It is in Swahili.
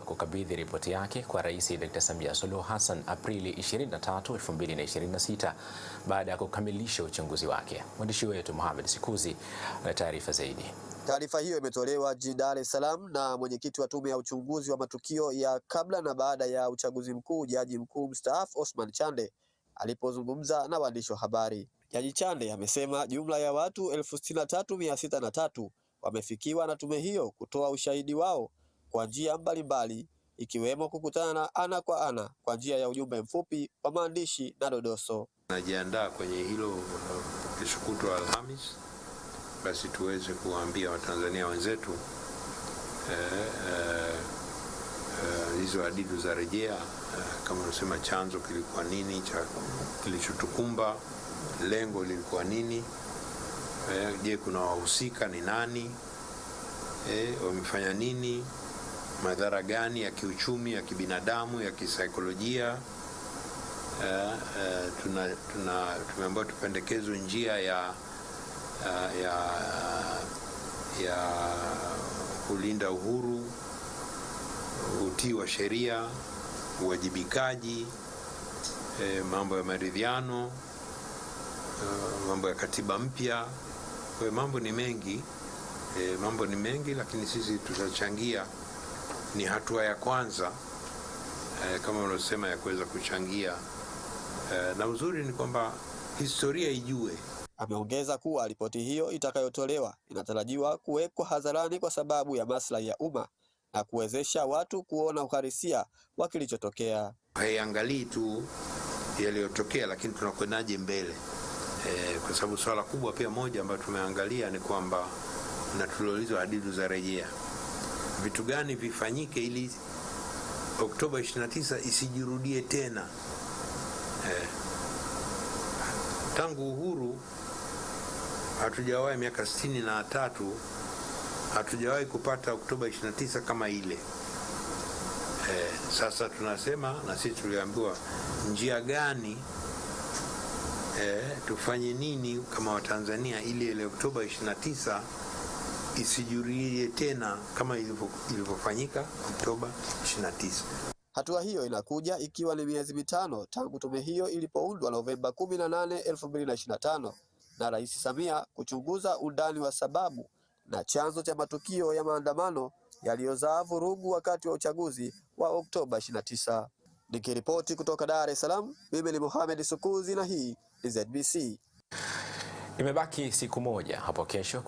kukabidhi ripoti yake kwa Rais Dr. Samia Suluhu Hassan Aprili 23, 2026 baada ya kukamilisha uchunguzi wake. Mwandishi wetu Mohamed Sikuzi ana taarifa zaidi. Taarifa hiyo imetolewa jijini Dar es Salaam na mwenyekiti wa tume ya uchunguzi wa matukio ya kabla na baada ya uchaguzi mkuu, Jaji Mkuu Mstaafu Osman Chande alipozungumza na waandishi wa habari. Jaji Chande amesema jumla ya watu 63,603 wamefikiwa na tume hiyo kutoa ushahidi wao kwa njia mbalimbali, ikiwemo kukutana na ana kwa ana kwa njia ya ujumbe mfupi wa maandishi na dodoso. Najiandaa kwenye hilo kesho kutwa Alhamis, basi tuweze kuwaambia Watanzania wenzetu hizo hadidu za rejea, kama unasema chanzo kilikuwa nini cha kilichotukumba, lengo lilikuwa nini, je, kuna wahusika ni nani, wamefanya nini, madhara gani ya kiuchumi, ya kibinadamu, ya kisaikolojia. Tumeambiwa tupendekezwe njia ya kulinda uhuru, utii wa sheria, uwajibikaji, mambo ya maridhiano, mambo ya katiba mpya. Kwa mambo ni mengi, lakini sisi tutachangia. Ni hatua ya kwanza kama unasema ya kuweza kuchangia, na uzuri ni kwamba historia ijue. Ameongeza kuwa ripoti hiyo itakayotolewa inatarajiwa kuwekwa hadharani kwa sababu ya maslahi ya umma na kuwezesha watu kuona uhalisia wa kilichotokea. Haiangalii tu yaliyotokea, lakini tunakwenaje mbele, kwa sababu swala kubwa pia moja ambayo tumeangalia ni kwamba na tuliulizwa hadidu za rejea, vitu gani vifanyike ili Oktoba 29 isijirudie tena. Tangu uhuru hatujawahi, miaka 63 hatujawahi kupata Oktoba 29 kama ile. Sasa tunasema, na sisi tuliambiwa njia gani, tufanye nini kama Watanzania ili ile Oktoba 29 isijirudie tena kama ilivyofanyika Oktoba 29. Hatua hiyo inakuja ikiwa ni miezi mitano tangu tume hiyo ilipoundwa Novemba 18, 2025 na Rais Samia kuchunguza undani wa sababu na chanzo cha matukio ya maandamano yaliyozaa vurugu wakati wa uchaguzi wa Oktoba 29. Nikiripoti kutoka Dar es Salaam, mimi ni Mohamed Sikuzi na hii ni ZBC. Imebaki siku moja hapo kesho